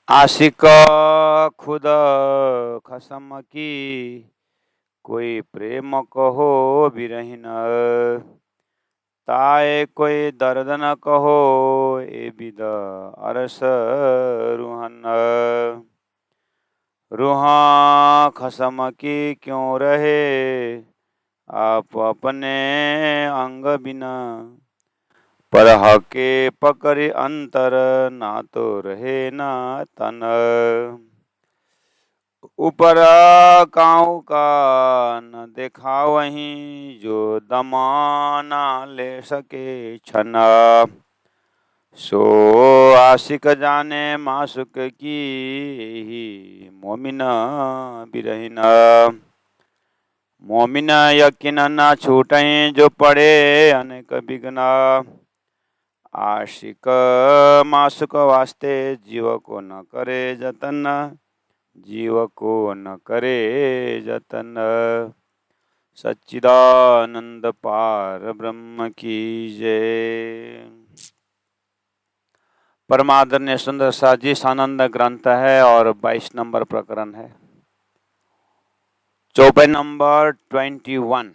आशिक खुद खसम की, कोई प्रेम कहो बिरहिन। ताए कोई दर्द न कहो, ए बिद अरस रूहन। रूहा खसम की क्यों रहे, आप अपने अंग बिना। पर हके पकड़े अंतर, ना तो रहे ना तन। ऊपर काऊ का न देखा वहीं, जो दमाना ले सके छन। सो आशिक जाने मासुक की, ही मोमिन बिरहिन। मोमिन यकीन न छूटे, जो पड़े अनेक बिघ्न। आशिक मासुक वास्ते, जीव को न करे जतन। जीव को न करे जतन। सच्चिदानंद पार ब्रह्म की जय। परमादरणीय सुंदर सा जिस आनंद ग्रंथ है और 22 नंबर प्रकरण है। चौपाई नंबर 21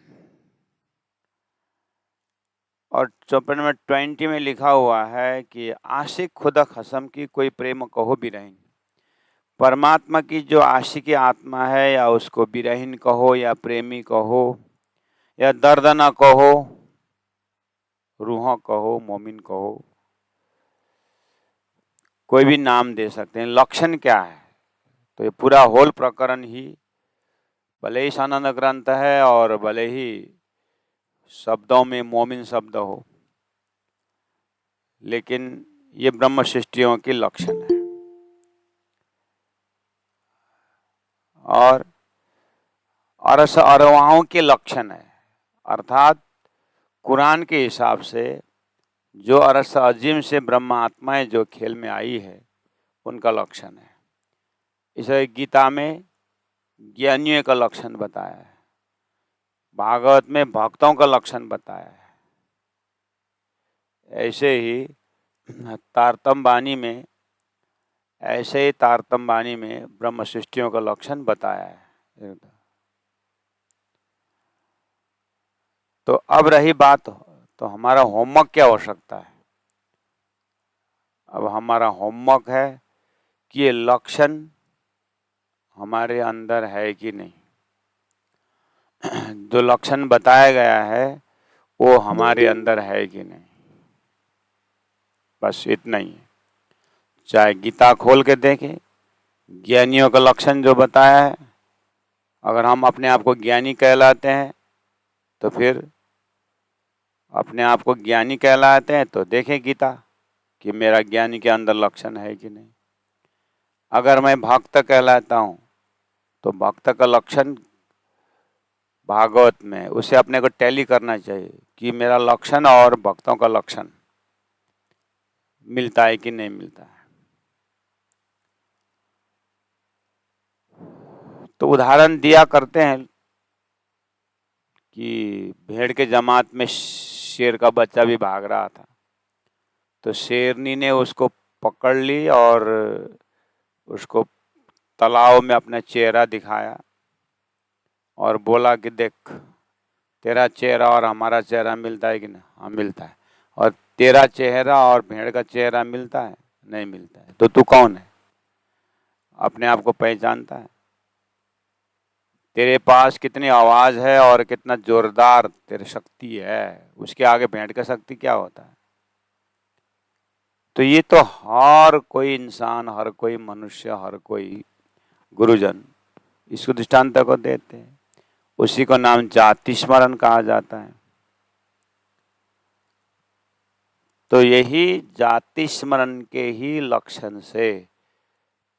और चौपाई नंबर 20 में लिखा हुआ है कि आशिक खुद खसम की, कोई प्रेम कहो बिरहिन। परमात्मा की जो आशिकी आत्मा है, या उसको बिरहिन कहो या प्रेमी कहो या दर्द न कहो, रूह कहो, मोमिन कहो, कोई भी नाम दे सकते हैं। लक्षण क्या है? तो ये पूरा होल प्रकरण ही भले ही आनंद ग्रंथ है और भले ही शब्दों में मोमिन शब्द हो, लेकिन ये ब्रह्म सृष्टियों के लक्षण है। और अरस अरवाहों के लक्षण है, अर्थात कुरान के हिसाब से जो अरस अजीम से ब्रह्म आत्माएं जो खेल में आई है, उनका लक्षण है। इसे गीता में ज्ञानियों का लक्षण बताया है, भागवत में भक्तों का लक्षण बताया है। ऐसे ही तारतम्य बानी में ब्रह्म सृष्टियों का लक्षण बताया है। तो अब रही बात, तो हमारा होमवर्क क्या हो सकता है? अब हमारा होमवर्क है कि ये लक्षण हमारे अंदर है कि नहीं। जो लक्षण बताया गया है वो हमारे अंदर है कि नहीं, बस इतना ही है। चाहे गीता खोल के देखें, ज्ञानियों का लक्षण जो बताया है, अगर हम अपने आप को ज्ञानी कहलाते हैं तो फिर अपने आप को ज्ञानी कहलाते हैं तो देखें गीता कि मेरा ज्ञानी के अंदर लक्षण है कि नहीं। अगर मैं भक्त कहलाता हूँ तो भक्त का लक्षण भागवत में, उसे अपने को टैली करना चाहिए कि मेरा लक्षण और भक्तों का लक्षण मिलता है कि नहीं मिलता है। तो उदाहरण दिया करते हैं कि भेड़ के जमात में शेर का बच्चा भी भाग रहा था, तो शेरनी ने उसको पकड़ ली और उसको तालाब में अपना चेहरा दिखाया और बोला कि देख, तेरा चेहरा और हमारा चेहरा मिलता है कि नहीं? हाँ मिलता है। और तेरा चेहरा और भेड़ का चेहरा मिलता है? नहीं मिलता है। तो तू कौन है? अपने आप को पहचानता है? तेरे पास कितनी आवाज है और कितना जोरदार तेरी शक्ति है, उसके आगे भेड़ का शक्ति क्या होता है? तो ये तो हर कोई इंसान, हर कोई मनुष्य, हर कोई गुरुजन इसको दृष्टांत को देते हैं। उसी को नाम जाति स्मरण कहा जाता है। तो यही जाति स्मरण के ही लक्षण से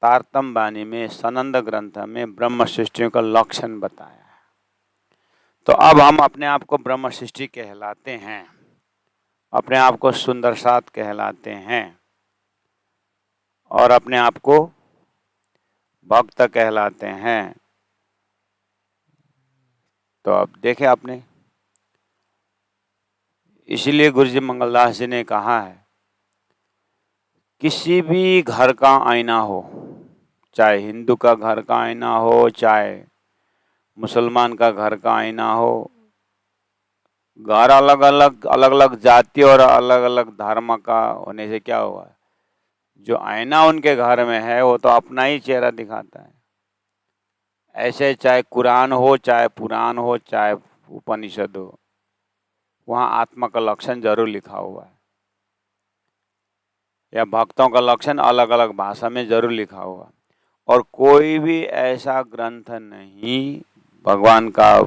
तारतम्य बानी में, सनंद ग्रंथ में ब्रह्म सृष्टियों का लक्षण बताया है। तो अब हम अपने आप को ब्रह्म सृष्टि कहलाते हैं, अपने आप को सुंदर साथ कहलाते हैं और अपने आप को भक्त कहलाते हैं। तो अब देखें आपने, इसीलिए गुरु जी मंगलदास जी ने कहा है, किसी भी घर का आईना हो, चाहे हिंदू का घर का आईना हो, चाहे मुसलमान का घर का आईना हो। घर अलग अलग जाति और अलग अलग धर्म का होने से क्या हुआ, जो आईना उनके घर में है वो तो अपना ही चेहरा दिखाता है। ऐसे चाहे कुरान हो, चाहे पुराण हो, चाहे उपनिषद हो, वहाँ आत्मा का लक्षण जरूर लिखा हुआ है, या भक्तों का लक्षण अलग अलग भाषा में जरूर लिखा हुआ। और कोई भी ऐसा ग्रंथ नहीं, भगवान का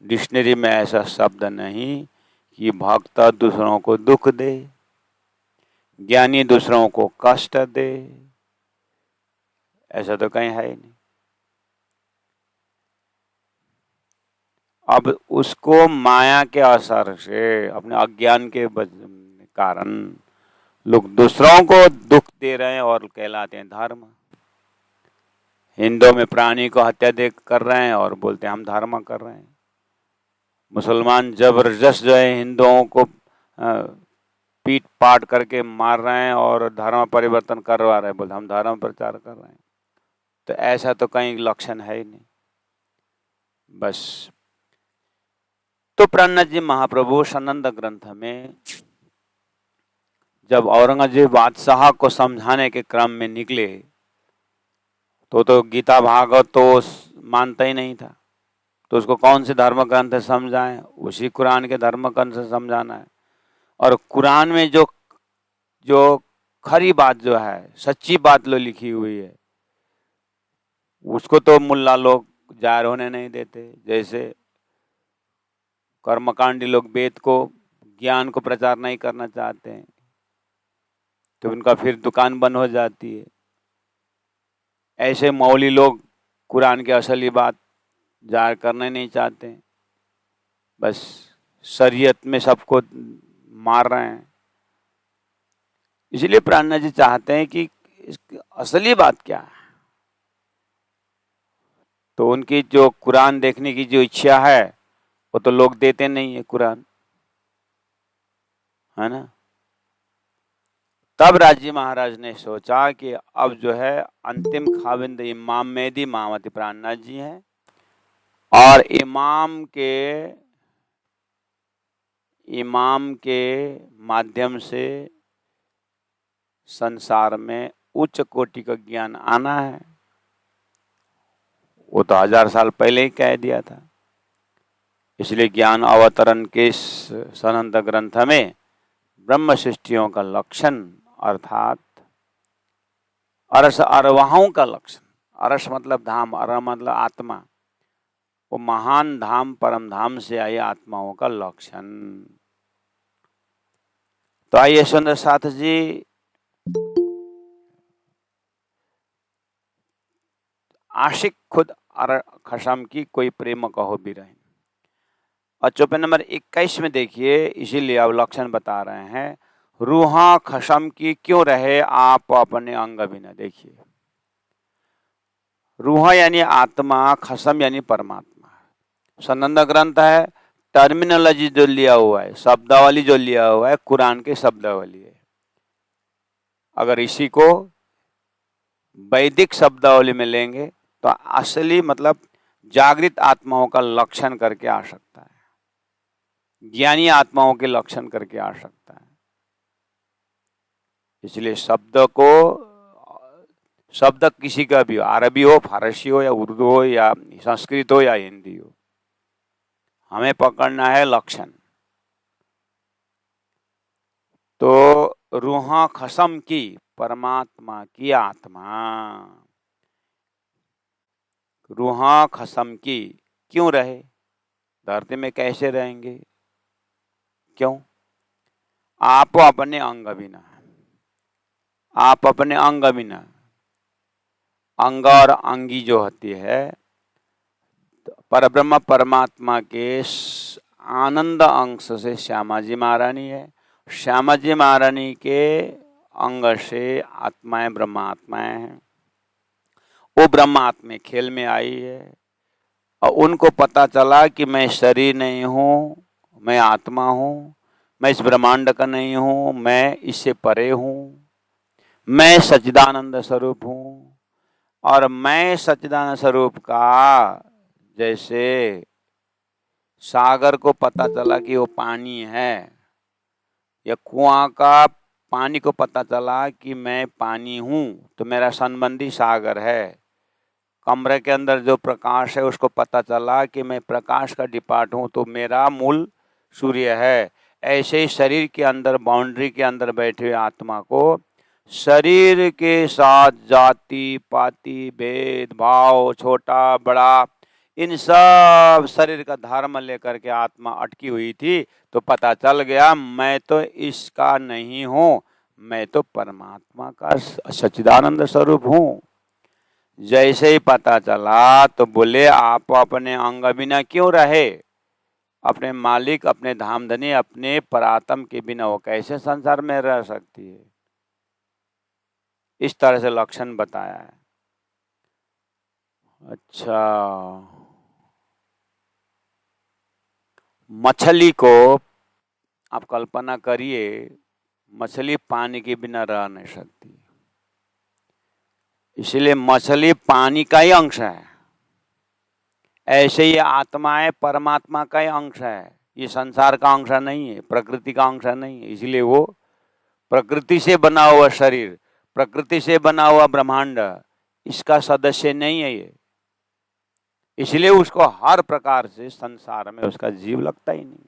डिक्शनरी में ऐसा शब्द नहीं कि भक्त दूसरों को दुख दे, ज्ञानी दूसरों को कष्ट दे, ऐसा तो कहीं है ही नहीं। अब उसको माया के असर से, अपने अज्ञान के कारण लोग दूसरों को दुख दे रहे हैं और कहलाते हैं धर्म। हिंदुओं में प्राणी को हत्या देख कर रहे हैं और बोलते हैं हम धर्म कर रहे हैं। मुसलमान जबरदस्त जो है हिंदुओं को पीट पाट करके मार रहे हैं और धर्म परिवर्तन करवा रहे हैं, बोलते हम धर्म प्रचार कर रहे हैं। तो ऐसा तो कहीं लक्षण है ही नहीं। बस तो प्राणनाथ जी महाप्रभु सनंद ग्रंथ में जब औरंगजेब बादशाह को समझाने के क्रम में निकले तो गीता भागवत तो मानता ही नहीं था, तो उसको कौन से धर्म ग्रंथ से समझाएं? उसी कुरान के धर्म ग्रंथ से समझाना है। और कुरान में जो खरी बात जो है, सच्ची बात जो लिखी हुई है, उसको तो मुल्ला लोग जाहिर होने नहीं देते। जैसे कर्मकांडी लोग वेद को, ज्ञान को प्रचार नहीं करना चाहते हैं, तो उनका फिर दुकान बंद हो जाती है। ऐसे मौली लोग कुरान की असली बात जाहिर करना नहीं चाहते, बस शरीयत में सबको मार रहे हैं। इसलिए प्राणनाथ जी चाहते हैं कि इसकी असली बात क्या है। तो उनकी जो कुरान देखने की जो इच्छा है वो तो लोग देते नहीं है कुरान, है ना। तब राजी महाराज ने सोचा कि अब जो है अंतिम खाविंद इमाम मेहदी महामती प्राणनाथ जी हैं, और इमाम के माध्यम से संसार में उच्च कोटि का ज्ञान आना है। वो तो 1000 साल पहले ही कह दिया था। इसलिए ज्ञान अवतरण के सनंद ग्रंथ में ब्रह्म सृष्टियों का लक्षण अर्थात अरस अरवाहों का लक्षण, अरस मतलब धाम, अर मतलब आत्मा, वो महान धाम परम धाम से आई आत्माओं का लक्षण। तो आइए सुंदर साथ जी, आशिक खुद अर खशम की कोई प्रेम कहो भी रहे। और चौपे नंबर 21 में देखिए, इसीलिए अब लक्षण बता रहे हैं, रूहा खशम की क्यों रहे आप अपने अंग बिना। देखिए, रूहा यानी आत्मा, खसम यानी परमात्मा। सनंद ग्रंथ है, टर्मिनोलॉजी जो लिया हुआ है, शब्दावली जो लिया हुआ है, कुरान के शब्दावली है। अगर इसी को वैदिक शब्दावली में लेंगे तो असली मतलब जागृत आत्माओं का लक्षण करके आ सकता है, ज्ञानी आत्माओं के लक्षण करके आ सकता है। इसलिए शब्द किसी का भी हो, अरबी हो, फारसी हो, या उर्दू हो, या संस्कृत हो, या हिंदी हो, हमें पकड़ना है लक्षण। तो रूहा खसम की, परमात्मा की आत्मा, रूहा खसम की क्यों रहे, धरती में कैसे रहेंगे, क्यों? आप अपने अंग बिना, आप अपने अंग बिना, अंग और अंगी जो होती है, परब्रह्म परमात्मा के आनंद अंश से श्यामा जी महारानी है, श्यामा जी महारानी के अंग से आत्माएं ब्रह्मात्माएं हैं। वो ब्रह्मात्मा खेल में आई है और उनको पता चला कि मैं शरीर नहीं हूँ, मैं आत्मा हूँ, मैं इस ब्रह्मांड का नहीं हूँ, मैं इससे परे हूँ, मैं सच्चिदानंद स्वरूप हूँ। और मैं सच्चिदानंद स्वरूप का जैसे सागर को पता चला कि वो पानी है, या कुआं का पानी को पता चला कि मैं पानी हूँ, तो मेरा संबंधी सागर है। कमरे के अंदर जो प्रकाश है उसको पता चला कि मैं प्रकाश का डिपार्ट हूँ, तो मेरा मूल सूर्य है। ऐसे ही शरीर के अंदर, बाउंड्री के अंदर बैठे हुए आत्मा को शरीर के साथ जाति पाति भेद भाव, छोटा बड़ा, इन सब शरीर का धर्म लेकर के आत्मा अटकी हुई थी, तो पता चल गया मैं तो इसका नहीं हूँ, मैं तो परमात्मा का सच्चिदानंद स्वरूप हूँ। जैसे ही पता चला तो बोले आप अपने अंग बिना क्यों रहे? अपने मालिक, अपने धामधनी, अपने परात्म के बिना वो कैसे संसार में रह सकती है? इस तरह से लक्षण बताया है। अच्छा, मछली को आप कल्पना करिए, मछली पानी के बिना रह नहीं सकती, इसलिए मछली पानी का ही अंश है। ऐसे ही आत्माएं परमात्मा का ही अंश है, ये संसार का अंश नहीं है, प्रकृति का अंश नहीं है। इसलिए वो प्रकृति से बना हुआ शरीर, प्रकृति से बना हुआ ब्रह्मांड, इसका सदस्य नहीं है ये। इसलिए उसको हर प्रकार से संसार में उसका जीव लगता ही नहीं।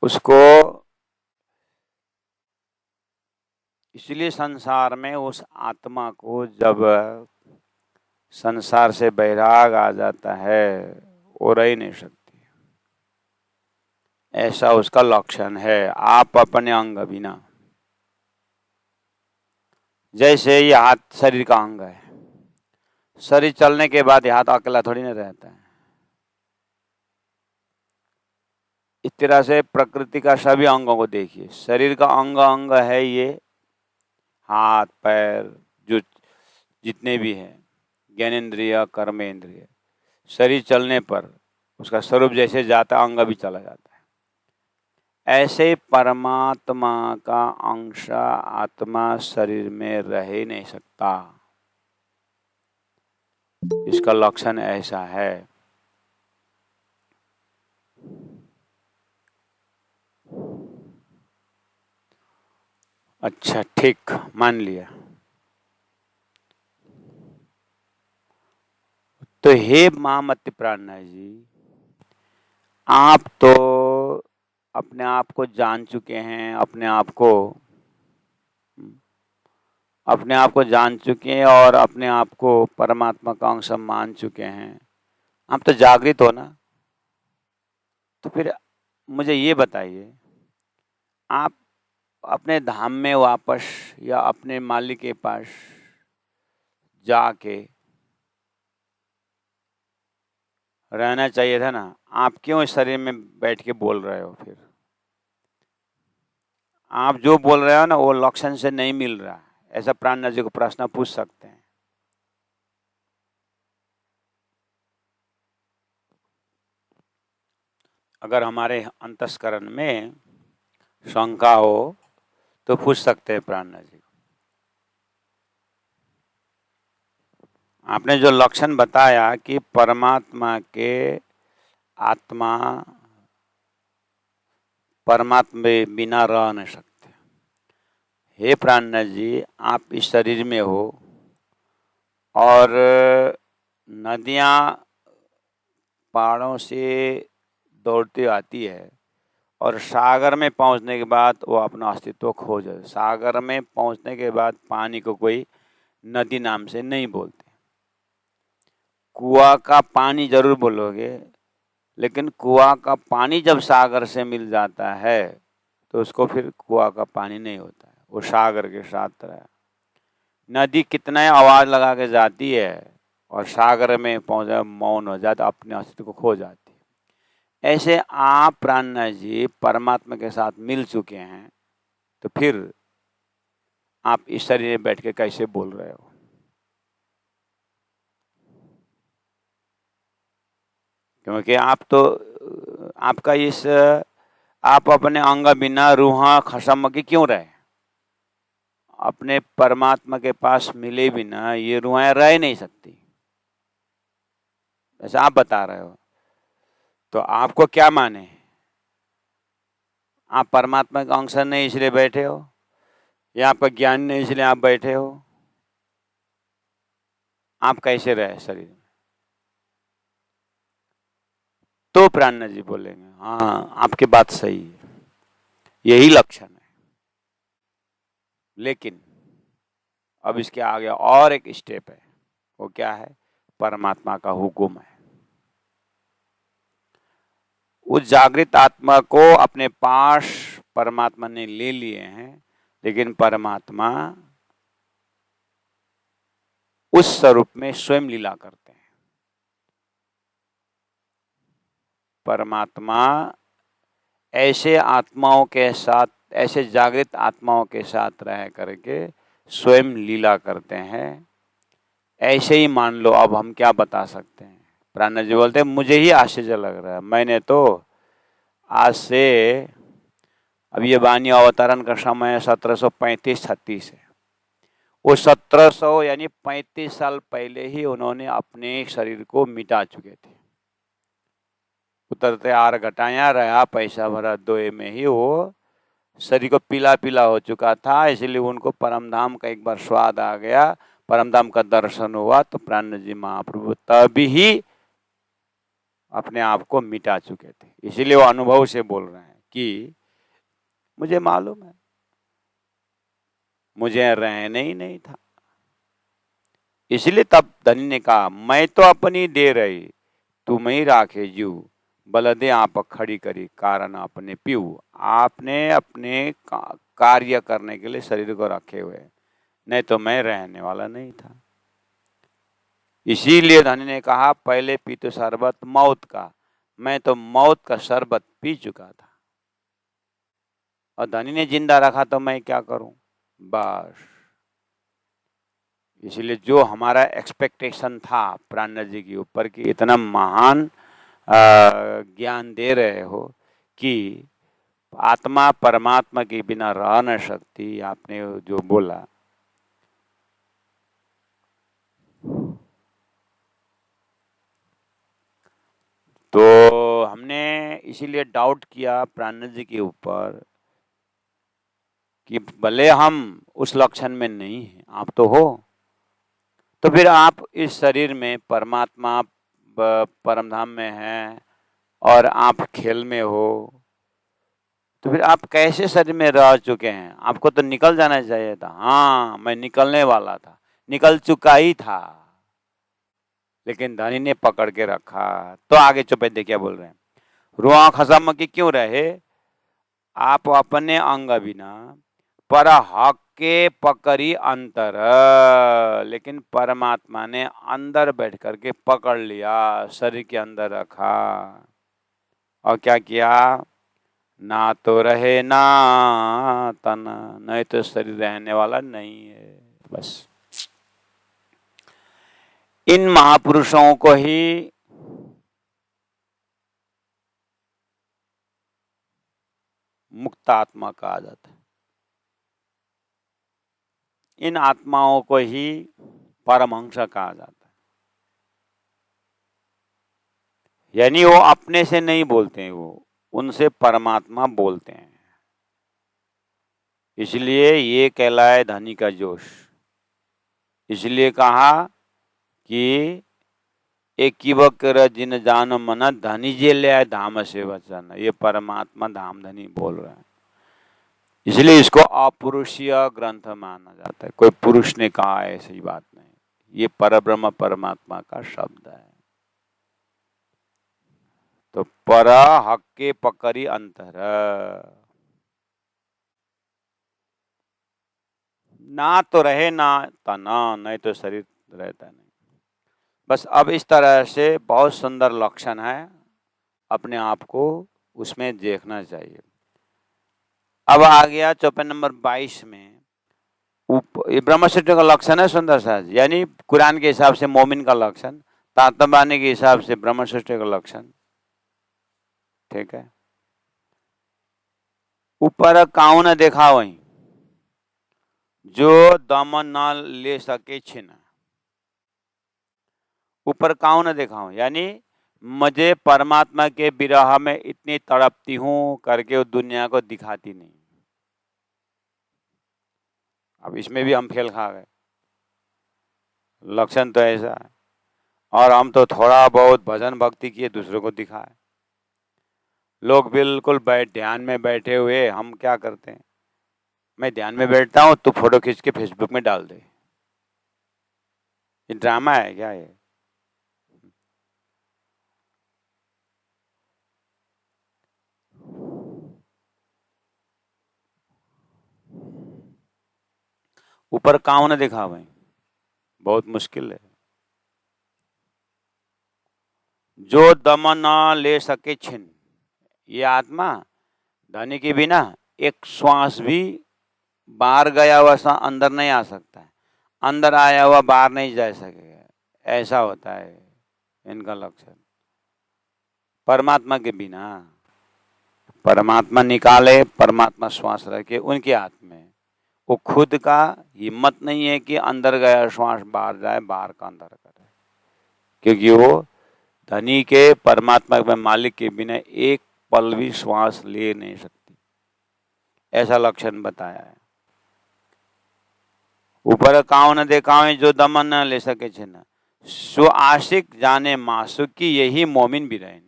उसको इसलिए संसार में उस आत्मा को जब संसार से बैराग आ जाता है, वो रह नहीं सकती, ऐसा उसका लक्षण है। आप अपने अंग बिना, जैसे ये हाथ शरीर का अंग है, शरीर चलने के बाद हाथ अकेला थोड़ी ना रहता है। इस तरह से प्रकृति का सभी अंगों को देखिए, शरीर का अंग अंग है ये, हाथ पैर जो जितने भी हैं, ज्ञानेन्द्रिय कर्मेंद्रिय, शरीर चलने पर उसका स्वरूप जैसे जाता अंग भी चला जाता है। ऐसे परमात्मा का अंश आत्मा शरीर में रह ही नहीं सकता, इसका लक्षण ऐसा है। अच्छा ठीक, मान लिया। तो हे महामति प्राणनाथ जी, आप तो अपने आप को जान चुके हैं, अपने आप को जान चुके हैं और अपने आप को परमात्मा का अंश मान चुके हैं, आप तो जागृत हो ना। तो फिर मुझे ये बताइए, आप अपने धाम में वापस या अपने मालिक के पास जाके रहना चाहिए था ना, आप क्यों इस शरीर में बैठ के बोल रहे हो? फिर आप जो बोल रहे हो ना वो लक्षण से नहीं मिल रहा, ऐसा प्राणनाथ जी को प्रश्न पूछ सकते हैं। अगर हमारे अंतस्करण में शंका हो तो पूछ सकते हैं प्राणनाथ जी। आपने जो लक्षण बताया कि परमात्मा के आत्मा परमात्मा बिना रह नहीं सकते, हे प्राणनाथ जी, आप इस शरीर में हो और नदियाँ पहाड़ों से दौड़ती आती है और सागर में पहुंचने के बाद वो अपना अस्तित्व खो जाए। सागर में पहुंचने के बाद पानी को कोई नदी नाम से नहीं बोलते, कुआं का पानी जरूर बोलोगे, लेकिन कुआं का पानी जब सागर से मिल जाता है तो उसको फिर कुआं का पानी नहीं होता है, वो सागर के साथ रहा। नदी कितना आवाज लगा के जाती है और सागर में पहुंचा मौन हो जाता, अपने अस्तित्व को खो जाती है। ऐसे आप प्राणनाथ जी परमात्मा के साथ मिल चुके हैं, तो फिर आप इस शरीर में बैठ के कैसे बोल रहे हो? क्योंकि आप तो आपका इस आप अपने अंग बिना रूह खसम की क्यों रहे? अपने परमात्मा के पास मिले बिना ये रूहें रह नहीं सकती, ऐसा आप बता रहे हो। तो आपको क्या माने? आप परमात्मा का अंश नहीं इसलिए बैठे हो, या आपका ज्ञान नहीं इसलिए आप बैठे हो? आप कैसे रहे शरीर में? तो प्राणनाथ जी बोलेंगे हाँ आपकी बात सही है, यही लक्षण है। लेकिन अब इसके आगे और एक स्टेप है, वो क्या है? परमात्मा का हुक्म है। उस जागृत आत्मा को अपने पास परमात्मा ने ले लिए हैं, लेकिन परमात्मा उस स्वरूप में स्वयं लीला करते हैं। परमात्मा ऐसे आत्माओं के साथ, ऐसे जागृत आत्माओं के साथ रह करके स्वयं लीला करते हैं। ऐसे ही मान लो, अब हम क्या बता सकते हैं? प्राणनाथ जी बोलते हैं मुझे ही आश्चर्य लग रहा है, मैंने तो आज से, अब ये वाणी अवतरण का समय 1735-36 है, वो 1700 यानी 35 साल पहले ही उन्होंने अपने शरीर को मिटा चुके थे। उतरते आर घटाया रहा पैसा भरा दोए में ही वो शरीर को पीला पीला हो चुका था, इसलिए उनको परमधाम का एक बार स्वाद आ गया, परमधाम का दर्शन हुआ, तो प्राणनाथ जी महाप्रभु तभी ही अपने आप को मिटा चुके थे। इसीलिए वो अनुभव से बोल रहे हैं कि मुझे मालूम है, मुझे रहने ही नहीं था। इसलिए तब धनी ने कहा मैं तो अपनी दे रही, तुम ही राखे जीव, बलदे आप खड़ी करी कारण अपने पीऊ। आपने अपने कार्य करने के लिए शरीर को रखे हुए, नहीं तो मैं रहने वाला नहीं था। इसीलिए धनी ने कहा पहले पी तो शरबत मौत का, मैं तो मौत का शरबत पी चुका था, और धनी ने जिंदा रखा तो मैं क्या करूं? बस इसलिए जो हमारा एक्सपेक्टेशन था प्राणनाथ जी के ऊपर कि इतना महान ज्ञान दे रहे हो कि आत्मा परमात्मा के बिना रह न सकती, आपने जो बोला, तो हमने इसीलिए डाउट किया प्राणनाथ जी के ऊपर कि भले हम उस लक्षण में नहीं हैं, आप तो हो, तो फिर आप इस शरीर में परमात्मा परमधाम में हैं और आप खेल में हो, तो फिर आप कैसे शरीर में रह चुके हैं? आपको तो निकल जाना चाहिए था। हाँ मैं निकलने वाला था, निकल चुका ही था, लेकिन धनी ने पकड़ के रखा। तो आगे चुपे क्या बोल रहे हैं? रुआ खसम की क्यों रहे? आप अपने अंग बिना पर हक के पकड़ी अंतर, लेकिन परमात्मा ने अंदर बैठ करके पकड़ लिया, शरीर के अंदर रखा, और क्या किया? ना तो रहे ना तन, नहीं तो शरीर रहने वाला नहीं है। बस इन महापुरुषों को ही मुक्त आत्मा कहा जाता है। इन आत्माओं को ही परमहंस कहा जाता है। यानी वो अपने से नहीं बोलते हैं, वो उनसे परमात्मा बोलते हैं। इसलिए ये कहलाए धनी का जोश। इसलिए कहा कि एक जिन जान मन धनी जे ले धाम से वचन, ये परमात्मा धाम धनी बोल रहा है। इसलिए इसको अपुरुषीय ग्रंथ माना जाता है। कोई पुरुष ने कहा है ऐसी बात नहीं, ये परब्रह्म परमात्मा का शब्द है। तो पर हक के पकड़ी अंतर, ना तो रहे ना तना, नहीं तो शरीर रहता नहीं। बस अब इस तरह से बहुत सुंदर लक्षण है। अपने आप को उसमें देखना चाहिए। अब आ गया चौपाई नंबर 22 में। ये ब्रह्मसृष्टि का लक्षण है सुंदर साज, यानी कुरान के हिसाब से मोमिन का लक्षण, तातबानी के हिसाब से ब्रह्मसृष्टि का लक्षण। ठीक है। ऊपर काऊ न देखा वही जो दम न ले सके छिन। ऊपर काऊ न देखा हूं, यानी मुझे परमात्मा के विरह में इतनी तड़पती हूं करके वो दुनिया को दिखाती नहीं। अब इसमें भी हम फेल खा गए। लक्षण तो ऐसा है, और हम तो थोड़ा बहुत भजन भक्ति किए दूसरों को दिखाए। लोग बिल्कुल ध्यान में बैठे हुए, हम क्या करते हैं, मैं ध्यान में बैठता हूं तो फोटो खींच के फेसबुक में डाल दे। ये ड्रामा है क्या ये? ऊपर काऊ ने देखा भाई, बहुत मुश्किल है। जो दम न ले सके छिन, ये आत्मा धनी के बिना एक श्वास भी बाहर गया हुआ अंदर नहीं आ सकता है, अंदर आया हुआ बाहर नहीं जा सकेगा। ऐसा होता है इनका लक्षण। परमात्मा के बिना, परमात्मा निकाले, परमात्मा श्वास रखे उनके हाथ में। वो खुद का हिम्मत नहीं है कि अंदर गया श्वास बाहर जाए, बाहर का अंदर करे, क्योंकि वो धनी के, परमात्मा के मालिक के बिना एक पल भी श्वास ले नहीं सकती। ऐसा लक्षण बताया है। ऊपर काऊ न देखावे जो दमन न ले सके छिन, सो आशिक जाने मासुक की, यही मोमिन भी रहे।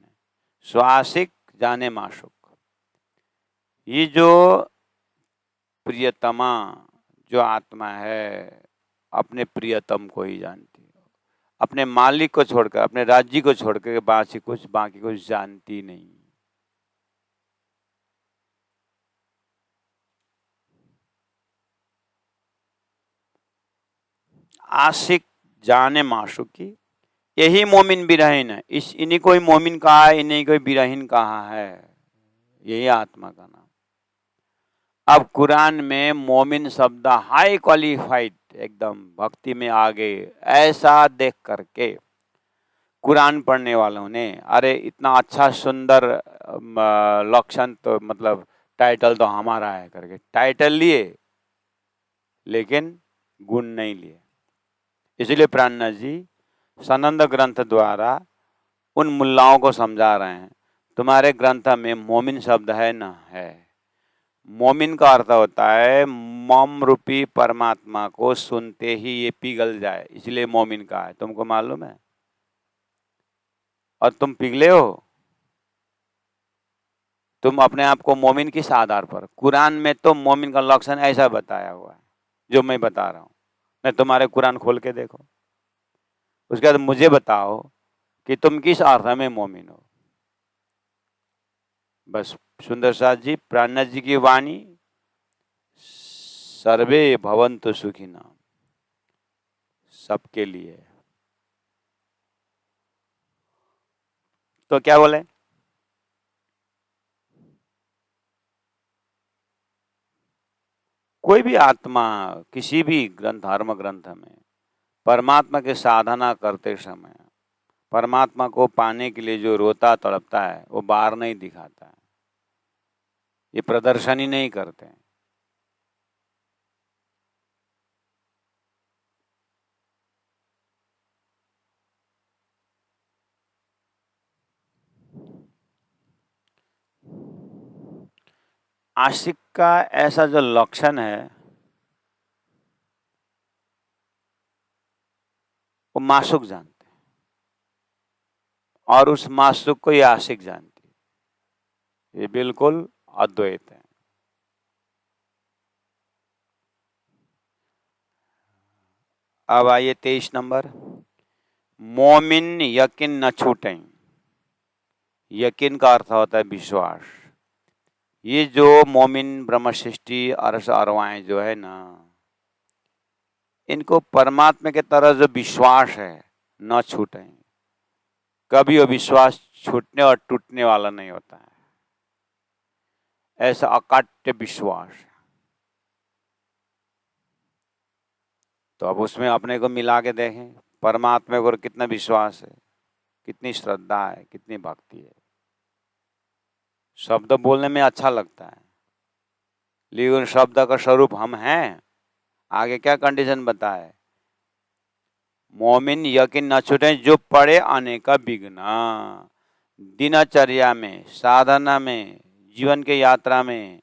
सो आशिक जाने मासुक, ये जो प्रियतमा जो आत्मा है अपने प्रियतम को ही जानती है, अपने मालिक को छोड़कर, अपने राज्य को छोड़कर बाकी कुछ जानती नहीं। आशिक जाने माशूकी, यही मोमिन बिरहीन है। इन्हीं को ही मोमिन कहा है, इन्हीं को ही बिरहीन कहा है। यही आत्मा का नाम। अब कुरान में मोमिन शब्द हाई क्वालिफाइड, एकदम भक्ति में आगे, ऐसा देख करके कुरान पढ़ने वालों ने, अरे इतना अच्छा सुंदर लक्षण, तो मतलब टाइटल तो हमारा है करके टाइटल लिए, लेकिन गुण नहीं लिए। इसलिए प्राणनाथ जी सनंद ग्रंथ द्वारा उन मुल्लाओं को समझा रहे हैं, तुम्हारे ग्रंथ में मोमिन शब्द है ना है। मोमिन का अर्थ होता है मम रूपी परमात्मा को सुनते ही ये पिघल जाए, इसलिए मोमिन का है। तुमको मालूम है? और तुम पिघले हो। तुम अपने आप को मोमिन किस आधार पर? कुरान में तो मोमिन का लक्षण ऐसा बताया हुआ है जो मैं बता रहा हूं। मैं तुम्हारे कुरान खोल के देखो, उसके बाद मुझे बताओ कि तुम किस अर्थ में मोमिन हो। बस सुंदर साथ जी, प्राणनाथ जी की वाणी, सर्वे भवन्तु सुखिना, सबके लिए। तो क्या बोले? कोई भी आत्मा किसी भी ग्रंथ, धर्म ग्रंथ में परमात्मा की साधना करते समय परमात्मा को पाने के लिए जो रोता तड़पता है वो बाहर नहीं दिखाता है, ये प्रदर्शनी नहीं करते हैं। आशिक का ऐसा जो लक्षण है वो माशूक जानते हैं, और उस माशूक को ये आशिक जानती है। ये बिल्कुल अद्वैत है। अब आइए 23 नंबर। मोमिन यकीन न छूटें। यकीन का अर्थ होता है विश्वास। ये जो मोमिन, ब्रह्म सृष्टि, अरस अरवाएं जो है ना, इनको परमात्मा के तरह जो विश्वास है न छूटे। कभी वो विश्वास छूटने और टूटने वाला नहीं होता है, ऐसा अकाट्य विश्वास। तो अब उसमें अपने को मिला के देखें, परमात्मा को कितना विश्वास है, कितनी श्रद्धा है, कितनी भक्ति है। शब्द बोलने में अच्छा लगता है, लेकिन शब्द का स्वरूप हम हैं। आगे क्या कंडीशन बताए, मोमिन यकीन न छूटे जो पड़े अनेक विघ्न। दिनचर्या में, साधना में, जीवन के यात्रा में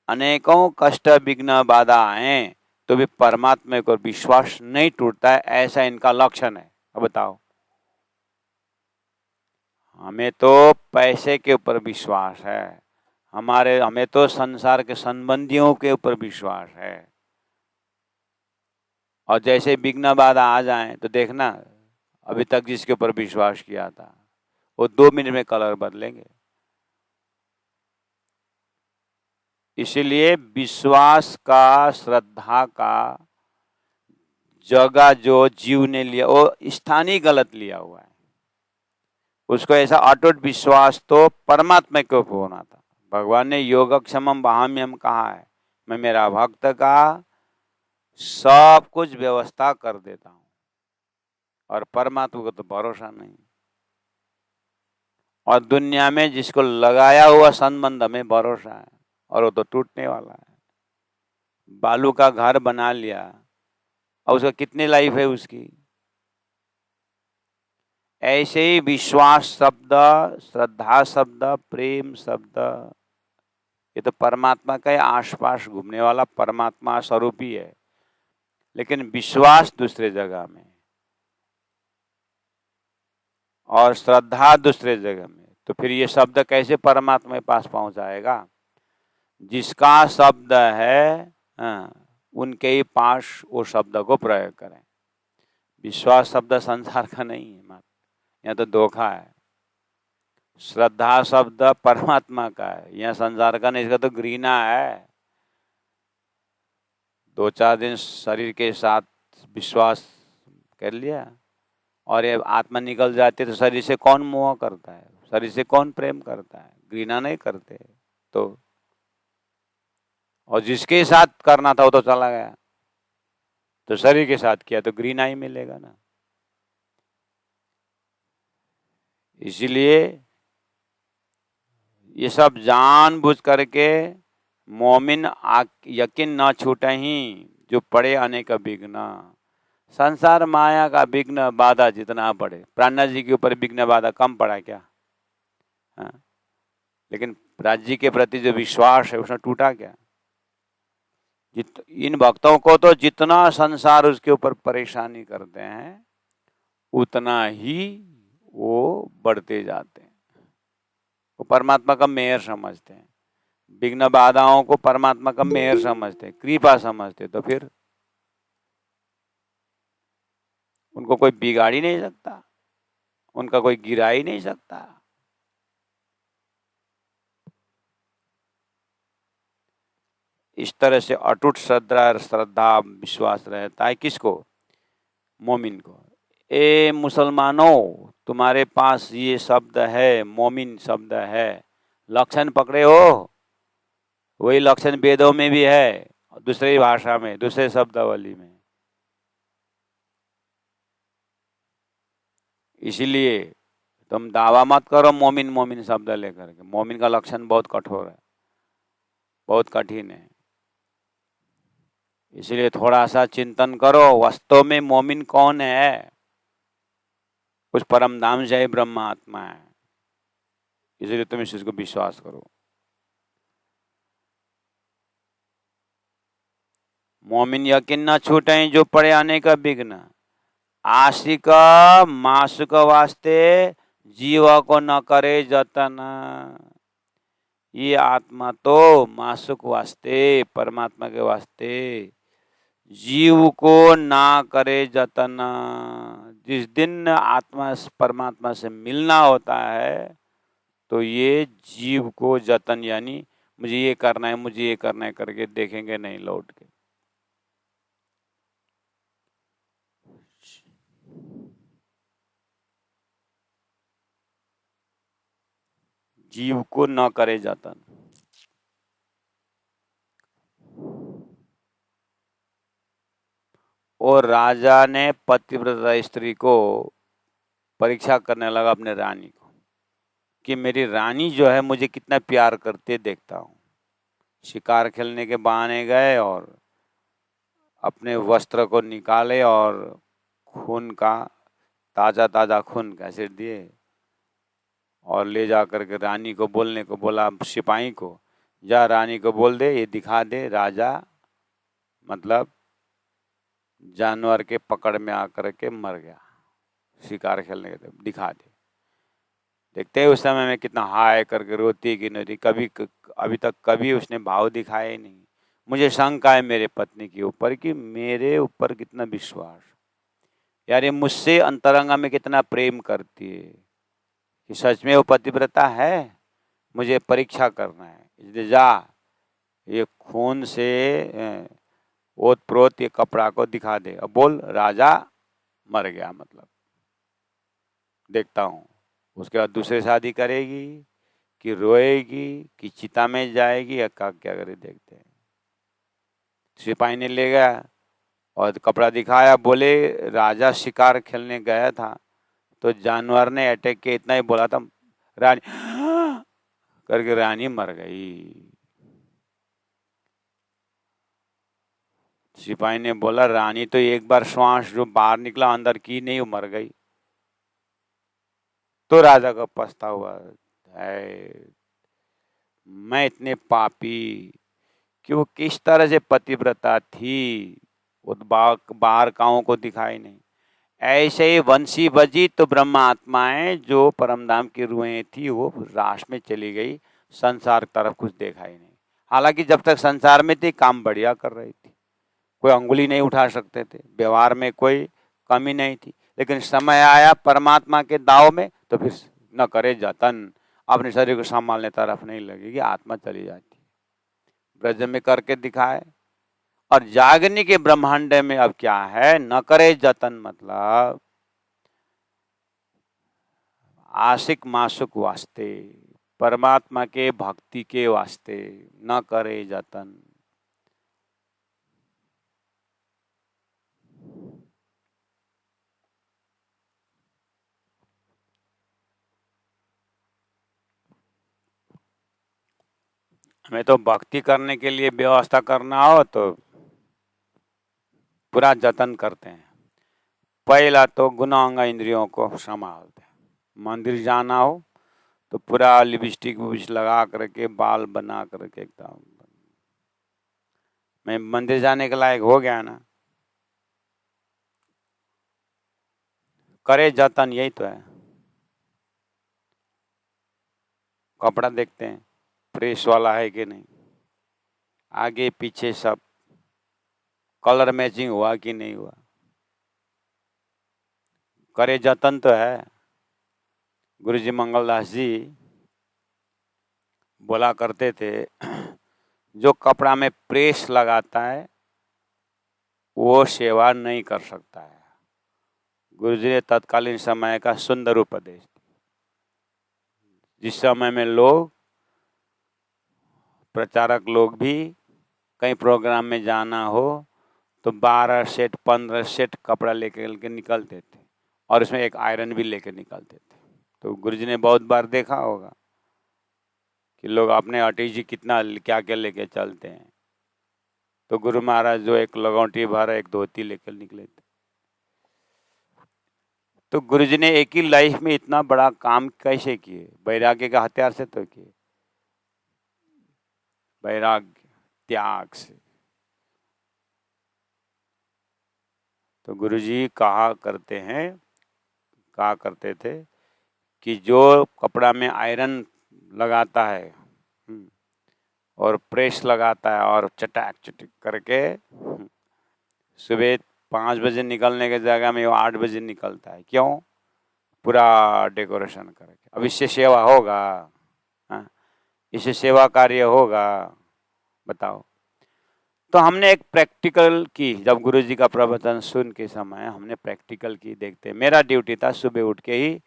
अनेकों कष्ट विघ्न बाधा आए तो भी परमात्मा को विश्वास नहीं टूटता है, ऐसा इनका लक्षण है। अब बताओ, हमें तो पैसे के ऊपर विश्वास है, हमें तो संसार के संबंधियों के ऊपर विश्वास है, और जैसे विघ्न बाधा आ जाए तो देखना, अभी तक जिसके ऊपर विश्वास किया था वो 2 मिनट में कलर बदलेंगे। इसलिए विश्वास का, श्रद्धा का जगह जो जीव ने लिया वो स्थान ही गलत लिया हुआ है। उसको ऐसा अटूट विश्वास तो परमात्मा के ऊपर होना था। भगवान ने योगक्षेमम वहाम्यम कहा है, मैं मेरा भक्त का सब कुछ व्यवस्था कर देता हूं, और परमात्मा को तो भरोसा नहीं। और दुनिया में जिसको लगाया हुआ संबंध हमें भरोसा है, और वो तो टूटने वाला है। बालू का घर बना लिया, और उसका कितनी लाइफ है उसकी। ऐसे ही विश्वास शब्द, श्रद्धा शब्द, प्रेम शब्द, ये तो परमात्मा के आसपास घूमने वाला परमात्मा स्वरूप ही है, लेकिन विश्वास दूसरे जगह में और श्रद्धा दूसरे जगह में। तो फिर ये शब्द कैसे परमात्मा के पास पहुंचाएगा? जिसका शब्द है उनके ही पास वो शब्द को प्रयोग करें। विश्वास शब्द संसार का नहीं है, यहाँ तो धोखा है। श्रद्धा शब्द परमात्मा का है, यहाँ संसार का नहीं, इसका तो घृणा है। 2-4 दिन शरीर के साथ विश्वास कर लिया और ये आत्मा निकल जाती है तो शरीर से कौन मोह करता है, शरीर से कौन प्रेम करता है? घृणा नहीं करते। तो और जिसके साथ करना था वो तो चला गया, तो शरीर के साथ किया तो घृणा ही मिलेगा ना। इसीलिए ये सब जानबूझ करके मोमिन यकीन न छूटे ही जो पड़े अनेक विघ्न। संसार माया का विघ्न बाधा जितना पड़े, प्राणनाथ जी के ऊपर विघ्न बाधा कम पड़ा क्या? हाँ? लेकिन राज्य के प्रति जो विश्वास है उसने टूटा क्या? इन भक्तों को तो जितना संसार उसके ऊपर परेशानी करते हैं उतना ही वो बढ़ते जाते हैं। वो परमात्मा का मेहर समझते हैं, विघ्न बाधाओं को परमात्मा का मेहर समझते हैं, कृपा समझते हैं। तो फिर उनको कोई बिगाड़ ही नहीं सकता, उनका कोई गिरा ही नहीं सकता। इस तरह से अटूट श्रद्धा विश्वास रहता है किसको? मोमिन को। ए मुसलमानों, तुम्हारे पास ये शब्द है, मोमिन शब्द है, लक्षण पकड़े हो? वही लक्षण वेदों में भी है, दूसरी भाषा में, दूसरे शब्दावली में। इसीलिए तुम दावा मत करो मोमिन मोमिन शब्द लेकर के। मोमिन का लक्षण बहुत कठोर है, बहुत कठिन है। इसलिए थोड़ा सा चिंतन करो, वास्तव में मोमिन कौन है? उस परम धाम से ही ब्रह्म आत्मा है। इसलिए तुम इस चीज को विश्वास करो। मोमिन यकीन न छूटे जो पड़े अनेक विघ्न। आशिक मासुक वास्ते जीव को न करे जतन। ये आत्मा तो मासुक वास्ते, परमात्मा के वास्ते जीव को ना करे जतन। जिस दिन आत्मा परमात्मा से मिलना होता है तो ये जीव को जतन, यानी मुझे ये करना है, मुझे ये करना है करके देखेंगे नहीं लौट के। जीव को न करे जतन। और राजा ने पतिव्रता स्त्री को परीक्षा करने लगा, अपने रानी को, कि मेरी रानी जो है मुझे कितना प्यार करती है देखता हूँ। शिकार खेलने के बहाने गए और अपने वस्त्र को निकाले और खून का, ताजा ताजा खून कैसे दिए और ले जा करके रानी को बोलने को बोला, सिपाही को, जा रानी को बोल दे, ये दिखा दे राजा मतलब जानवर के पकड़ में आकर के मर गया, शिकार खेलने के दिखा दे। देखते हैं उस समय में कितना हाय करके रोती कि नहीं, कभी अभी तक कभी उसने भाव दिखाया ही नहीं। मुझे शंका है मेरे पत्नी के ऊपर कि मेरे ऊपर कितना विश्वास, यार ये मुझसे अंतरंगा में कितना प्रेम करती है, कि सच में वो पतिव्रता है, मुझे परीक्षा करना है, इसलिए जा ये खून से ओत प्रोत ये कपड़ा को दिखा दे। अब बोल राजा मर गया, मतलब देखता हूँ उसके बाद दूसरे शादी करेगी कि रोएगी कि चिता में जाएगी या क्या करे, देखते हैं। सिपाही ने ले गया और कपड़ा दिखाया, बोले राजा शिकार खेलने गया था तो जानवर ने अटैक किया, इतना ही बोला था, रानी करके रानी मर गई। सिपाही ने बोला रानी तो एक बार श्वास जो बाहर निकला अंदर की नहीं, वो मर गई। तो राजा का पछतावा है, मैं इतने पापी कि वो किस तरह से पतिव्रता थी, वो बाहर काओं को दिखाई नहीं। ऐसे ही वंशी बजी तो ब्रह्म आत्माएं जो परमधाम की रूहें थी वो राश में चली गई, संसार तरफ कुछ देखा ही नहीं। हालांकि जब तक संसार में थी काम बढ़िया कर रही थी, कोई अंगुली नहीं उठा सकते थे, व्यवहार में कोई कमी नहीं थी, लेकिन समय आया परमात्मा के दाव में तो फिर न करे जतन, अपने शरीर को संभालने तरफ नहीं लगेगी, आत्मा चली जाती। ब्रज में करके दिखाए और जागने के ब्रह्मांड में अब क्या है, न करे जतन मतलब आशिक मासुक वास्ते, परमात्मा के भक्ति के वास्ते न करे जतन। हमें तो भक्ति करने के लिए व्यवस्था करना हो तो पूरा जतन करते हैं। पहला तो गुणांग इंद्रियों को संभालते हैं। मंदिर जाना हो तो पूरा लिपस्टिक लगा करके, बाल बना करके एकदम, मैं मंदिर जाने के लायक हो गया ना, करे जतन यही तो है। कपड़ा देखते हैं प्रेस वाला है कि नहीं, आगे पीछे सब कलर मैचिंग हुआ कि नहीं हुआ, करे जतन तो है। गुरुजी मंगलदास जी बोला करते थे जो कपड़ा में प्रेस लगाता है वो सेवा नहीं कर सकता है। गुरुजी ने तत्कालीन समय का सुंदर उपदेश, जिस समय में लोग प्रचारक लोग भी कहीं प्रोग्राम में जाना हो तो 12 सेट 15 सेट कपड़ा लेके निकलते थे और उसमें एक आयरन भी लेके निकलते थे। तो गुरुजी ने बहुत बार देखा होगा कि लोग अपने अटैची कितना क्या क्या लेके चलते हैं, तो गुरु महाराज जो एक लगौटी भर एक धोती लेकर निकले थे। तो गुरुजी ने एक ही लाइफ में इतना बड़ा काम कैसे किए, वैराग्य का हथियार से तो किए, वैराग्य त्याग से। तो गुरुजी कहा करते थे कि जो कपड़ा में आयरन लगाता है और प्रेस लगाता है और चटाक चटक करके सुबह 5 बजे निकलने के जगह में वो 8 बजे निकलता है, क्यों? पूरा डेकोरेशन करके। अब इससे सेवा होगा? हाँ, इससे सेवा कार्य होगा? बताओ। तो हमने एक प्रैक्टिकल की, जब गुरुजी का प्रवचन सुन के समय हमने प्रैक्टिकल की। देखते, मेरा ड्यूटी था सुबह उठ के ही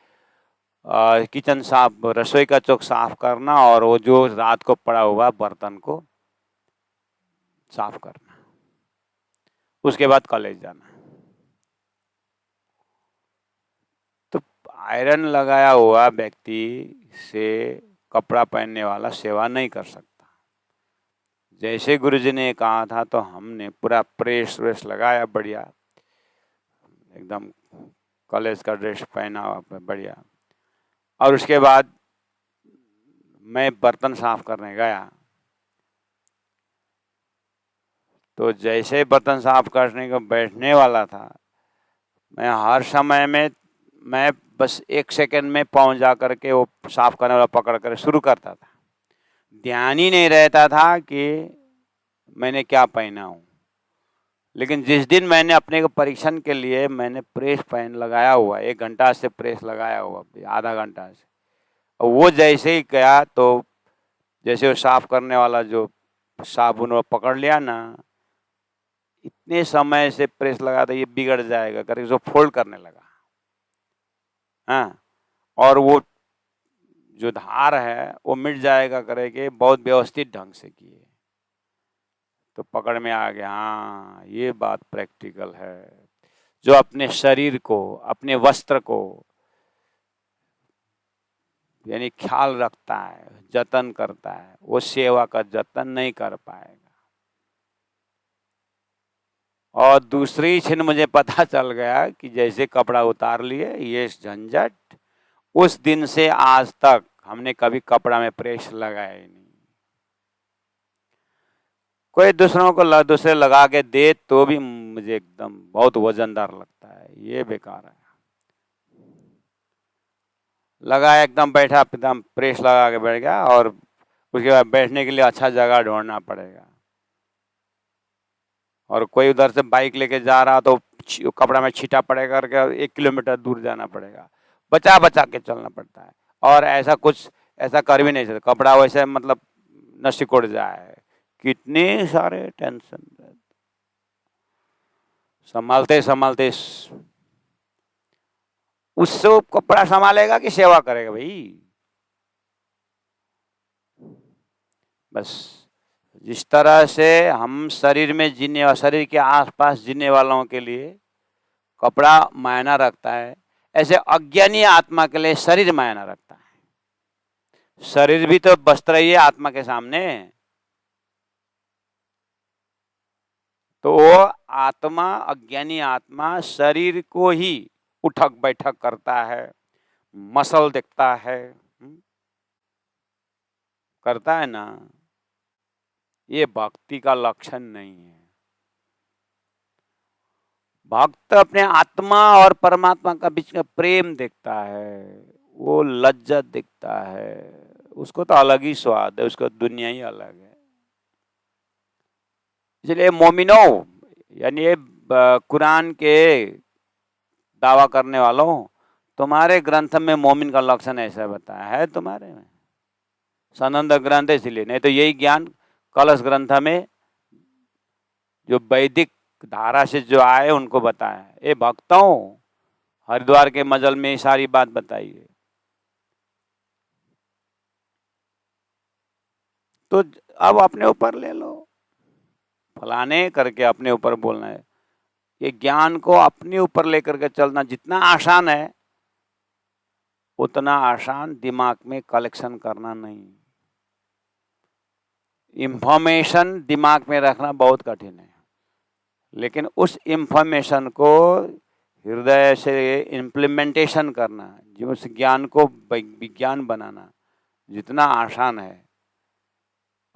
किचन साफ, रसोई का चौक साफ करना और वो जो रात को पड़ा हुआ बर्तन को साफ करना, उसके बाद कॉलेज जाना। तो आयरन लगाया हुआ व्यक्ति से कपड़ा पहनने वाला सेवा नहीं कर सकता। जैसे गुरुजी ने कहा था तो हमने पूरा प्रेस व्रेस लगाया बढ़िया, एकदम कॉलेज का ड्रेस पहना हुआ बढ़िया, और उसके बाद मैं बर्तन साफ करने गया। तो जैसे बर्तन साफ करने को बैठने वाला था, मैं हर समय में मैं बस 1 सेकंड में पहुंच जा करके वो साफ करने वाला पकड़ कर शुरू करता था। ध्यान ही नहीं रहता था कि मैंने क्या पहना हूँ। लेकिन जिस दिन मैंने अपने को परीक्षण के लिए मैंने प्रेस पहन लगाया हुआ, 1 घंटा से प्रेस लगाया हुआ, आधा घंटा से, और वो जैसे ही गया तो जैसे वो साफ करने वाला जो साबुन वो पकड़ लिया ना, इतने समय से प्रेस लगा था ये बिगड़ जाएगा करके जो फोल्ड करने लगा। हाँ, और वो जो धार है वो मिट जाएगा करके बहुत व्यवस्थित ढंग से किए, तो पकड़ में आ गया। हाँ, ये बात प्रैक्टिकल है। जो अपने शरीर को, अपने वस्त्र को यानी ख्याल रखता है, जतन करता है, वो सेवा का जतन नहीं कर पाएगा। और दूसरी क्षण मुझे पता चल गया कि जैसे कपड़ा उतार लिए, ये झंझट, उस दिन से आज तक हमने कभी कपड़ा में प्रेस लगाया ही नहीं। कोई दूसरे लगा के दे तो भी मुझे एकदम बहुत वजनदार लगता है, ये बेकार है। लगाया एकदम बैठा, एकदम प्रेस लगा के बैठ गया, और उसके बाद बैठने के लिए अच्छा जगह ढूंढना पड़ेगा। और कोई उधर से बाइक लेके जा रहा तो कपड़ा में छीटा पड़ेगा करके 1 किलोमीटर दूर जाना पड़ेगा, बचा बचा के चलना पड़ता है। और ऐसा कर भी नहीं सकते, कपड़ा वैसे मतलब न सिकुड़ जाए, कितने सारे टेंशन संभालते संभालते। उससे कपड़ा संभालेगा कि सेवा करेगा भाई? बस जिस तरह से हम शरीर में जीने और शरीर के आसपास जीने वालों के लिए कपड़ा मायना रखता है, ऐसे अज्ञानी आत्मा के लिए शरीर मायना रखता है। शरीर भी तो वस्त्र ही है आत्मा के सामने। तो वो आत्मा, अज्ञानी आत्मा शरीर को ही उठक बैठक करता है, मसल दिखता है, करता है ना। ये भक्ति का लक्षण नहीं है। भक्त अपने आत्मा और परमात्मा का बीच में प्रेम देखता है, वो लज्जत दिखता है, उसको तो अलग ही स्वाद है, उसको दुनिया ही अलग है। इसलिए मोमिनो यानी ये कुरान के दावा करने वालों, तुम्हारे ग्रंथ में मोमिन का लक्षण ऐसा बताया है तुम्हारे में, सनंद ग्रंथ, इसलिए नहीं तो यही ज्ञान कलश ग्रंथ में जो वैदिक धारा से जो आए उनको बताया है। ये भक्तों, हरिद्वार के मजल में सारी बात बताई है। तो अब अपने ऊपर ले लो, फलाने करके अपने ऊपर बोलना है। ये ज्ञान को अपने ऊपर लेकर के चलना जितना आसान है, उतना आसान दिमाग में कलेक्शन करना नहीं। इंफॉर्मेशन दिमाग में रखना बहुत कठिन है, लेकिन उस इंफॉर्मेशन को हृदय से इम्प्लीमेंटेशन करना, जो उस ज्ञान को विज्ञान बनाना जितना आसान है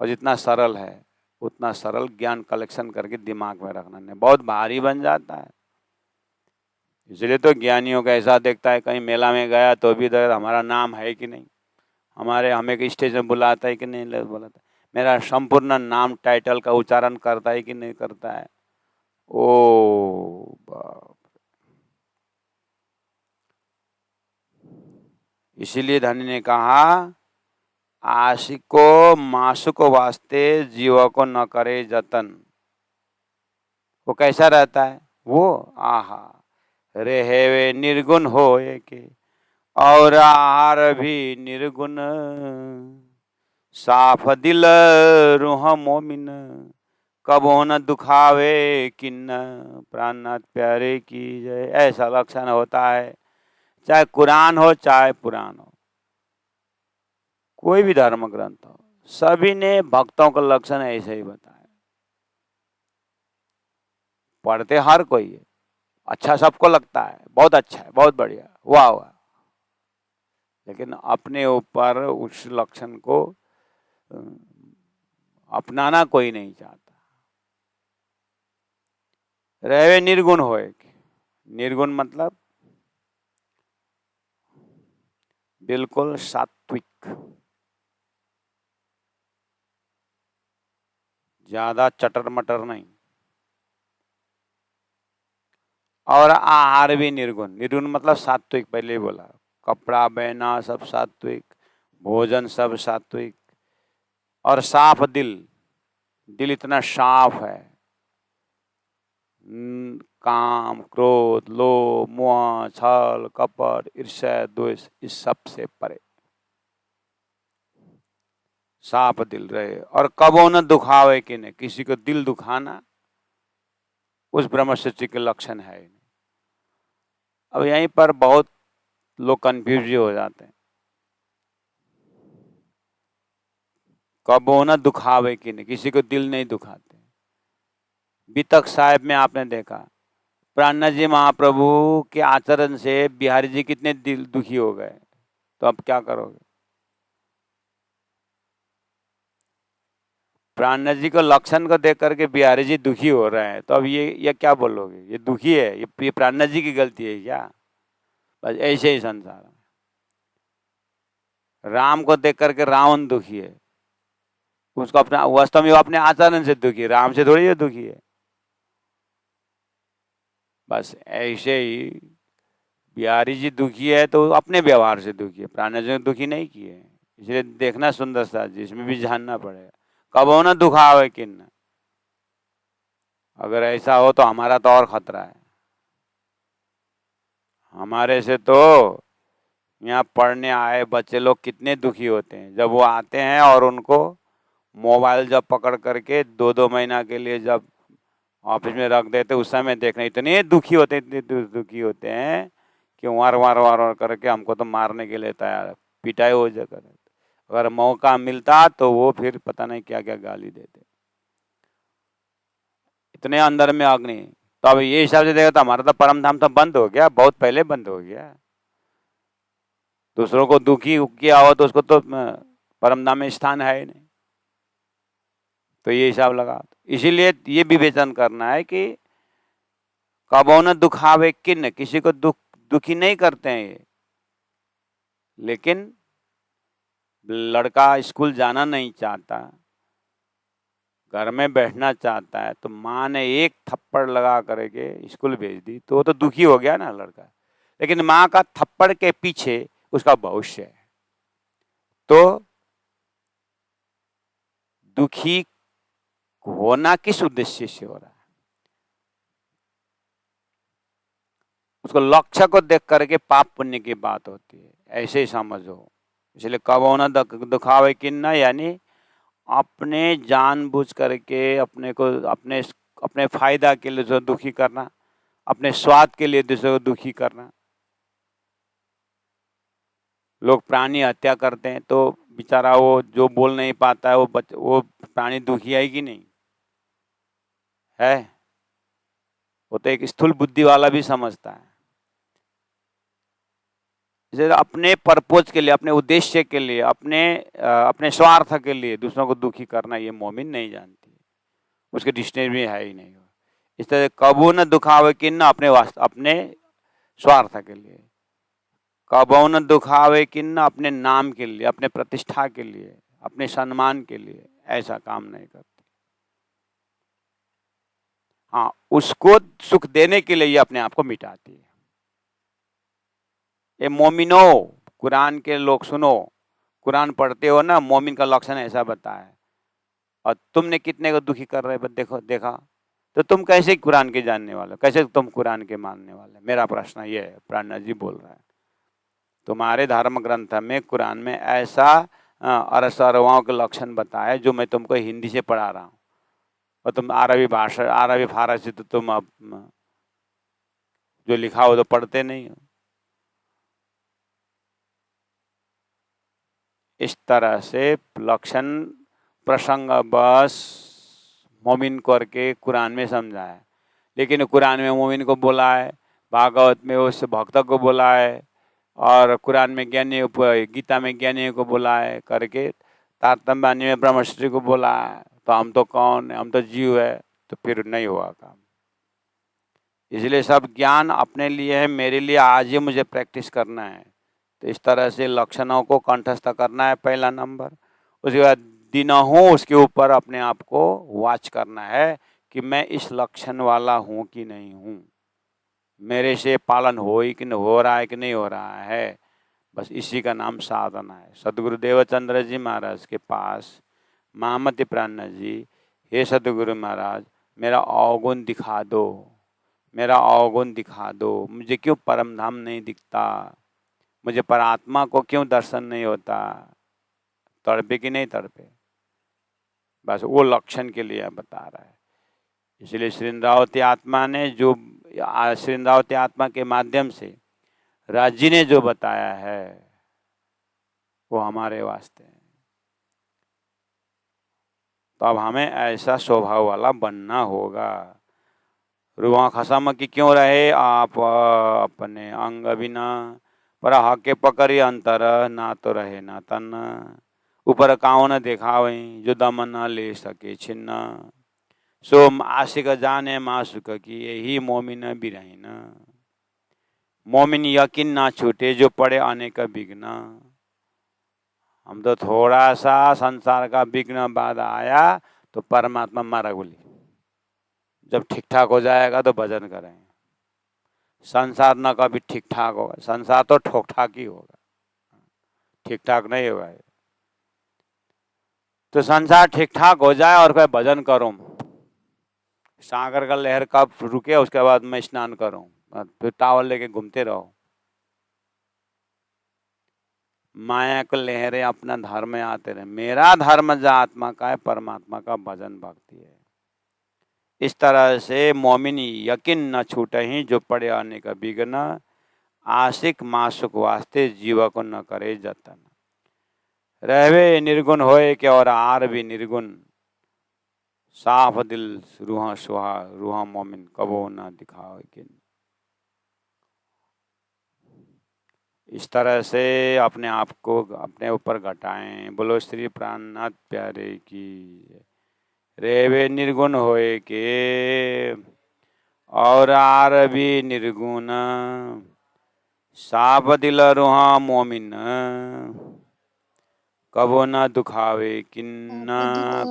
और जितना सरल है, उतना सरल ज्ञान कलेक्शन करके दिमाग में रखना नहीं, बहुत भारी बन जाता है। इसलिए तो ज्ञानियों का ऐसा देखता है, कहीं मेला में गया तो भी इधर हमारा नाम है कि नहीं, हमें स्टेज में बुलाता है कि नहीं बुलाता, मेरा संपूर्ण नाम टाइटल का उच्चारण करता है कि नहीं करता है। ओ बाप, इसीलिए धनी ने कहा, आशिको मासुक वास्ते जीव को न करे जतन। वो कैसा रहता है? वो आहा रेहेवे निर्गुण हो के और आहार भी निर्गुण, साफ दिल रूह मोमिन, कबो न दुखावे किन्न, प्राणनाथ प्यारे की जय। ऐसा लक्षण होता है, चाहे कुरान हो चाहे पुराण हो, कोई भी धर्म ग्रंथ हो, सभी ने भक्तों का लक्षण ऐसे ही बताया। पढ़ते हर कोई है, अच्छा सबको लगता है, बहुत अच्छा है, बहुत बढ़िया, वाह वाह, लेकिन अपने ऊपर उस लक्षण को अपनाना कोई नहीं चाहता। रहे निर्गुण होए, निर्गुण मतलब बिल्कुल सात्विक, ज्यादा चटर मटर नहीं। और आहार भी निर्गुण, निर्गुण मतलब सात्विक, पहले ही बोला, कपड़ा पहना सब सात्विक, भोजन सब सात्विक, और साफ दिल, दिल इतना साफ है, काम क्रोध लोभ मोह छल कपट ईर्ष्या द्वेष इस सब से परे, साफ दिल रहे। और कबो न दुखावे कि नहीं, किसी को दिल दुखाना उस ब्रह्मचर्य के लक्षण है। अब यहीं पर बहुत लोग कंफ्यूज हो जाते हैं, कबो न दुखावे कि नहीं, किसी को दिल नहीं दुखाते। बीतक साहिब में आपने देखा, प्राणनाथ जी महाप्रभु के आचरण से बिहारी जी कितने दिल दुखी हो गए, तो अब क्या करोगे? प्राणनाथ जी को लक्षण को देख करके बिहारी जी दुखी हो रहे हैं, तो अब ये क्या बोलोगे? ये दुखी है, ये प्राणनाथ जी की गलती है क्या? बस ऐसे ही संसार है। राम को देख करके रावण दुखी है, उसको अपना वास्तव में वो अपने आचरण से दुखी है, राम से थोड़ी ये दुखी है। बस ऐसे ही बिहारी जी दुखी है तो अपने व्यवहार से दुखी है, प्राणनाथ जी दुखी नहीं किए। इसलिए देखना सुंदर सा जी, इसमें भी जानना पड़ेगा, कबो न दुखावे किन्न। अगर ऐसा हो तो हमारा तो और खतरा है। हमारे से तो यहाँ पढ़ने आए बच्चे लोग कितने दुखी होते हैं जब वो आते हैं और उनको मोबाइल जब पकड़ करके 2-2 महीना के लिए जब ऑफिस में रख देते, उस समय देखना इतने दुखी होते, इतने दुखी होते हैं कि वार वार वार वार करके हमको तो मारने के लिए तैयार है, पिटाई हो जाकर। अगर मौका मिलता तो वो फिर पता नहीं क्या क्या गाली देते, इतने अंदर में अग्नि। तो अब ये हिसाब से देखा तो हमारा तो परम धाम तो बंद हो गया, बहुत पहले बंद हो गया। दूसरों को दुखी किया हो तो उसको तो परम धाम में स्थान है ही नहीं। तो ये हिसाब लगा, इसीलिए ये विवेचन करना है कि कबो न दुखावे किन्न, किसी को दुखी नहीं करते हैं ये। लेकिन लड़का स्कूल जाना नहीं चाहता, घर में बैठना चाहता है, तो माँ ने एक थप्पड़ लगा करके स्कूल भेज दी, तो वो तो दुखी हो गया ना लड़का। लेकिन माँ का थप्पड़ के पीछे उसका भविष्य है, तो दुखी होना किस उद्देश्य से हो रहा है, उसको लक्ष्य को देख करके पाप पुण्य की बात होती है, ऐसे ही समझो। इसलिए कबो न दुखावे किन्ना, यानी अपने जानबूझ करके अपने को अपने फायदा के लिए जो दुखी करना, अपने स्वार्थ के लिए दूसरे को दुखी करना। लोग प्राणी हत्या करते हैं तो बेचारा वो जो बोल नहीं पाता है, वो प्राणी दुखी है कि नहीं है? वो तो एक स्थूल बुद्धि वाला भी समझता है। अपने पर्पज के लिए, अपने उद्देश्य के लिए, अपने स्वार्थ के लिए दूसरों को दुखी करना, ये मोमिन नहीं जानती, उसके डिक्शनरी में है ही नहीं। इस तरह कबू न दुखावे किन्न, अपने स्वार्थ के लिए, कबू न दुखावे किन्न अपने नाम के लिए, अपने प्रतिष्ठा के लिए, अपने सम्मान के लिए, ऐसा काम नहीं करते। हाँ, उसको सुख देने के लिए ये अपने आप को मिटाती है। ये मोमिनो, कुरान के लोग सुनो, कुरान पढ़ते हो ना, मोमिन का लक्षण ऐसा बताया है। और तुमने कितने को दुखी कर रहे हैं, देखो देखा, तो तुम कैसे कुरान के जानने वाले, कैसे तुम कुरान के मानने वाले? मेरा प्रश्न ये है, प्राणनाथ जी बोल रहा है। तुम्हारे धर्म ग्रंथ में, कुरान में ऐसा अरसरवाओं के लक्षण बताए जो मैं तुमको हिंदी से पढ़ा रहा हूँ, और तुम अरबी भाषा, अरबी फारसी तो तुम अब जो लिखा हो तो पढ़ते नहीं हो। इस तरह से लक्षण प्रसंग बस मोमिन करके कुरान में समझा है, लेकिन कुरान में मोमिन को बोला है, भागवत में उस भक्त को बोला है, और कुरान में ज्ञानी, गीता में ज्ञानी को बोला है करके, तारतम्य में ब्रह्मश्री को बोला है। तो हम तो कौन है, हम तो जीव है, तो फिर नहीं हुआ काम। इसलिए सब ज्ञान अपने लिए है, मेरे लिए आज ही मुझे प्रैक्टिस करना है। तो इस तरह से लक्षणों को कंठस्थ करना है पहला नंबर। उसके बाद दिनों उसके ऊपर अपने आप को वॉच करना है कि मैं इस लक्षण वाला हूँ कि नहीं हूँ, मेरे से पालन हो ही कि नहीं हो रहा है कि नहीं हो रहा है। बस इसी का नाम साधना है। सदगुरु देवचंद्र जी महाराज के पास महामति प्राणनाथ जी, हे सदगुरु महाराज मेरा अवगुण दिखा दो, मेरा अवगुण दिखा दो, मुझे क्यों परम धाम नहीं दिखता, मुझे परात्मा को क्यों दर्शन नहीं होता, तड़पे कि नहीं तड़पे। बस वो लक्षण के लिए बता रहा है। इसलिए श्रींद्रावती आत्मा ने जो, श्रींद्रावती आत्मा के माध्यम से राज जी ने जो बताया है वो हमारे वास्ते है। तो अब हमें ऐसा स्वभाव वाला बनना होगा। रुआ खसम की क्यों रहे आप अपने अंग बिना, पर हके पकड़ी अंतर ना तो रहे ना तन, ऊपर काऊ न देखावे जो दम न ले सके छिन्न, सो आशिक जाने मासुक की यही मोमिन बिरहीन, मोमिन यकीन ना छूटे जो पड़े अनेक विघ्न। हम तो थोड़ा सा संसार का विघ्न बाधा आया तो परमात्मा मारा गोली, जब ठीक ठाक हो जाएगा तो भजन करेंगे। संसार न कभी ठीक ठाक होगा, संसार तो ठोक ठाक ही होगा, ठीक ठाक नहीं होगा। तो संसार ठीक ठाक हो जाए और फिर भजन करूं, सागर का लहर कब रुके उसके बाद मैं स्नान करूं, फिर टावल लेके घूमते रहो। माया को लहरें अपना धर्म में आते रहे। मेरा धर्म जो आत्मा का है, परमात्मा का भजन भक्ति है। इस तरह से मोमिन यकीन न छूटे ही जो पड़े आने का विघ्न, आशिक मासुक वास्ते जीव को न करे जतन, रहवे निर्गुण होए के और आर भी निर्गुण, साफ दिल रूहा सुहा रूहा मोमिन कबो न दिखाओ कि। इस तरह से अपने आप को अपने ऊपर घटाएं। बोलो श्री प्राणनाथ प्यारे की। रेवे निर्गुण होए के और आर भी निर्गुण, साफ दिल रूहा मोमिन कबो न दुखावे किन्ना,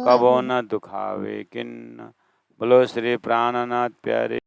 कबो न दुखावे किन्ना। बोलो श्री प्राणनाथ प्यारे।